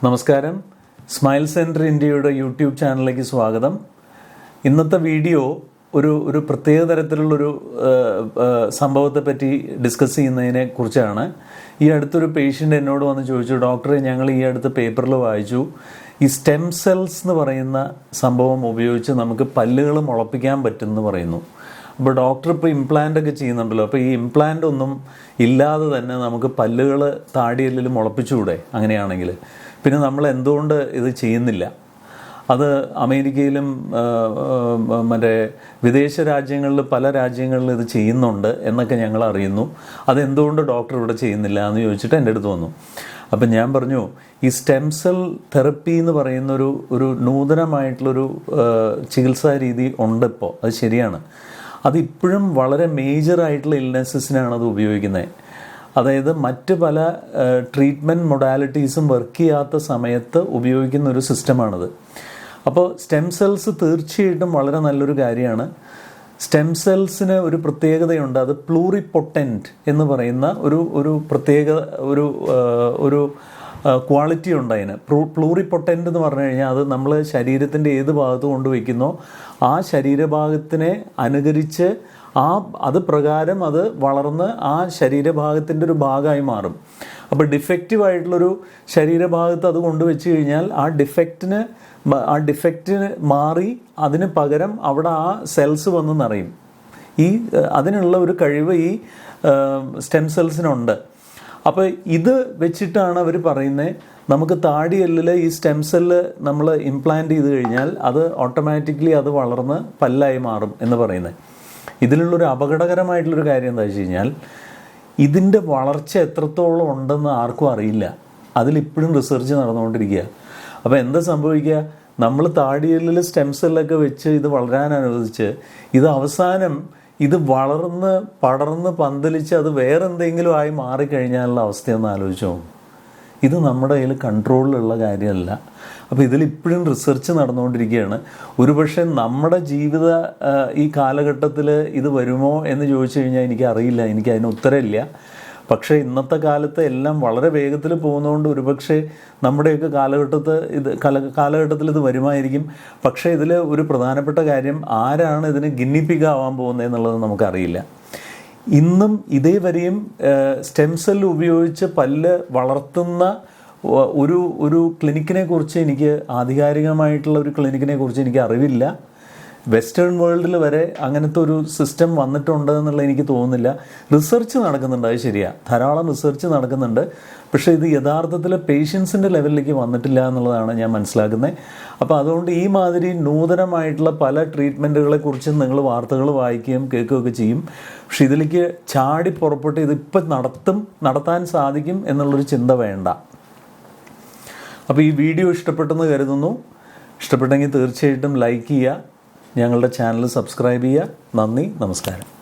നമസ്കാരം. Smile centre ഇന്ത്യയുടെ YouTube ചാനലിലേക്ക് സ്വാഗതം. ഇന്നത്തെ വീഡിയോ ഒരു പ്രത്യേക തരത്തിലുള്ളൊരു സംഭവത്തെ പറ്റി ഡിസ്കസ് ചെയ്യുന്നതിനെ കുറിച്ചാണ്. ഈ അടുത്തൊരു പേഷ്യൻ്റ് എന്നോട് വന്ന് ചോദിച്ചു, ഡോക്ടറെ ഞങ്ങൾ ഈ അടുത്ത് പേപ്പറിൽ വായിച്ചു ഈ സ്റ്റെം സെൽസ് എന്ന് പറയുന്ന സംഭവം ഉപയോഗിച്ച് നമുക്ക് പല്ലുകൾ മുളപ്പിക്കാൻ പറ്റുമെന്ന് പറയുന്നു. അപ്പോൾ ഡോക്ടർ ഇപ്പോൾ ഇംപ്ലാന്റ് ഒക്കെ ചെയ്യുന്നുണ്ടല്ലോ, അപ്പോൾ ഈ ഇംപ്ലാന്റ് ഒന്നും ഇല്ലാതെ തന്നെ നമുക്ക് പല്ലുകൾ താടിയെല്ലിൽ മുളപ്പിച്ചുകൂടെ? അങ്ങനെയാണെങ്കിൽ പിന്നെ നമ്മൾ എന്തുകൊണ്ട് ഇത് ചെയ്യുന്നില്ല? അത് അമേരിക്കയിലും മറ്റേ വിദേശ രാജ്യങ്ങളിൽ പല രാജ്യങ്ങളിൽ ഇത് ചെയ്യുന്നുണ്ട് എന്നൊക്കെ ഞങ്ങൾ അറിയുന്നു. അതെന്തുകൊണ്ട് ഡോക്ടർ ഇവിടെ ചെയ്യുന്നില്ല എന്ന് ചോദിച്ചിട്ട് എൻ്റെ അടുത്ത് വന്നു. അപ്പം ഞാൻ പറഞ്ഞു, ഈ സ്റ്റെം സെൽ തെറപ്പി എന്ന് പറയുന്ന ഒരു നൂതനമായിട്ടുള്ളൊരു ചികിത്സാ രീതി ഉണ്ട് ഇപ്പോൾ. അത് ശരിയാണ്. അതിപ്പോഴും വളരെ മേജറായിട്ടുള്ള ഇൽനെസ്സസിനാണ് അത് ഉപയോഗിക്കുന്നത്. അതായത് മറ്റ് പല ട്രീറ്റ്മെൻറ്റ് മൊഡാലിറ്റീസും വർക്ക് ചെയ്യാത്ത സമയത്ത് ഉപയോഗിക്കുന്ന ഒരു സിസ്റ്റമാണിത്. അപ്പോൾ സ്റ്റെം സെൽസ് തീർച്ചയായിട്ടും വളരെ നല്ലൊരു കാര്യമാണ്. സ്റ്റെം സെൽസിന് ഒരു പ്രത്യേകതയുണ്ട്. അത് പ്ലൂറിപൊട്ടൻറ്റ് എന്ന് പറയുന്ന ഒരു പ്രത്യേക ഒരു ക്വാളിറ്റി ഉണ്ട് അതിന്. പ്ലൂറിപൊട്ടൻ്റ് എന്ന് പറഞ്ഞു കഴിഞ്ഞാൽ അത് നമ്മൾ ശരീരത്തിൻ്റെ ഏത് ഭാഗത്ത് കൊണ്ടുവയ്ക്കുന്നോ ആ ശരീരഭാഗത്തിനെ അനുകരിച്ച് അത് പ്രകാരം അത് വളർന്ന് ആ ശരീരഭാഗത്തിൻ്റെ ഒരു ഭാഗമായി മാറും. അപ്പോൾ ഡിഫക്റ്റീവായിട്ടുള്ളൊരു ശരീരഭാഗത്ത് അത് കൊണ്ടുവച്ച് കഴിഞ്ഞാൽ ആ ഡിഫക്റ്റിന് മാറി അതിന് പകരം അവിടെ ആ സെൽസ് വന്ന് നിറയും. അതിനുള്ള ഒരു കഴിവ് ഈ സ്റ്റെം സെൽസിനുണ്ട്. അപ്പോൾ ഇത് വെച്ചിട്ടാണ് അവർ പറയുന്നത്, നമുക്ക് താടിയെല്ലിൽ ഈ സ്റ്റെം സെല്ല് നമ്മൾ ഇംപ്ലാന്റ് ചെയ്ത് കഴിഞ്ഞാൽ അത് ഓട്ടോമാറ്റിക്കലി അത് വളർന്ന് പല്ലായി മാറും എന്ന് പറയുന്നത്. ഇതിലുള്ളൊരു അപകടകരമായിട്ടുള്ളൊരു കാര്യം എന്താ വെച്ച് കഴിഞ്ഞാൽ, ഇതിൻ്റെ വളർച്ച എത്രത്തോളം ഉണ്ടെന്ന് ആർക്കും അറിയില്ല. അതിലിപ്പോഴും റിസർച്ച് നടന്നുകൊണ്ടിരിക്കുക. അപ്പോൾ എന്താ സംഭവിക്കുക? നമ്മൾ താടിയെല്ലിൽ സ്റ്റെം സെല്ലൊക്കെ വെച്ച് ഇത് വളരാൻ അനുവദിച്ച് ഇത് അവസാനം ഇത് വളർന്ന് പടർന്ന് പന്തലിച്ച് അത് വേറെ എന്തെങ്കിലും ആയി മാറിക്കഴിഞ്ഞാലുള്ള അവസ്ഥയൊന്ന് ആലോചിച്ചോ. ഇത് നമ്മുടെ കയ്യിൽ കൺട്രോളിലുള്ള കാര്യമല്ല. അപ്പോൾ ഇതിലിപ്പോഴും റിസർച്ച് നടന്നുകൊണ്ടിരിക്കുകയാണ്. ഒരുപക്ഷെ നമ്മുടെ ജീവിത ഈ കാലഘട്ടത്തിൽ ഇത് വരുമോ എന്ന് ചോദിച്ചു കഴിഞ്ഞാൽ എനിക്കറിയില്ല, എനിക്കതിന് ഉത്തരമില്ല. പക്ഷേ ഇന്നത്തെ കാലത്ത് എല്ലാം വളരെ വേഗത്തിൽ പോകുന്നതുകൊണ്ട് ഒരുപക്ഷെ നമ്മുടെയൊക്കെ കാലഘട്ടത്തിൽ ഇത് വരുമായിരിക്കും. പക്ഷേ ഇതിൽ ഒരു പ്രധാനപ്പെട്ട കാര്യം, ആരാണ് ഇതിന് ഗിന്നിപ്പിക്കാവാൻ പോകുന്നത് എന്നുള്ളത് നമുക്കറിയില്ല. ഇന്നും ഇതേവരെയും സ്റ്റെം സെൽ ഉപയോഗിച്ച് പല്ല് വളർത്തുന്ന ഒരു ക്ലിനിക്കിനെ കുറിച്ച് എനിക്ക് ആധികാരികമായിട്ടുള്ള ഒരു ക്ലിനിക്കിനെ കുറിച്ച് എനിക്ക് അറിവില്ല. വെസ്റ്റേൺ വേൾഡിൽ വരെ അങ്ങനത്തെ ഒരു സിസ്റ്റം വന്നിട്ടുണ്ട് എന്നുള്ള എനിക്ക് തോന്നുന്നില്ല. റിസർച്ച് നടക്കുന്നുണ്ട്, അത് ശരിയാണ്, ധാരാളം റിസർച്ച് നടക്കുന്നുണ്ട്. പക്ഷേ ഇത് യഥാർത്ഥത്തിൽ പേഷ്യൻസിൻ്റെ ലെവലിലേക്ക് വന്നിട്ടില്ല എന്നുള്ളതാണ് ഞാൻ മനസ്സിലാക്കുന്നത്. അപ്പോൾ അതുകൊണ്ട് ഈ മാതിരി നൂതനമായിട്ടുള്ള പല ട്രീറ്റ്മെൻറ്റുകളെക്കുറിച്ചും നിങ്ങൾ വാർത്തകൾ വായിക്കുകയും കേൾക്കുകയൊക്കെ ചെയ്യും. പക്ഷെ ഇതിലേക്ക് ചാടി പുറപ്പെട്ട് ഇതിപ്പം നടത്താൻ സാധിക്കും എന്നുള്ളൊരു ചിന്ത വേണ്ട. അപ്പോൾ ഈ വീഡിയോ ഇഷ്ടപ്പെട്ടെന്ന് കരുതുന്നു. ഇഷ്ടപ്പെട്ടെങ്കിൽ തീർച്ചയായിട്ടും ലൈക്ക് ചെയ്യുക, ഞങ്ങളുടെ ചാനൽ സബ്സ്ക്രൈബ് ചെയ്യുക. നന്ദി, നമസ്കാരം.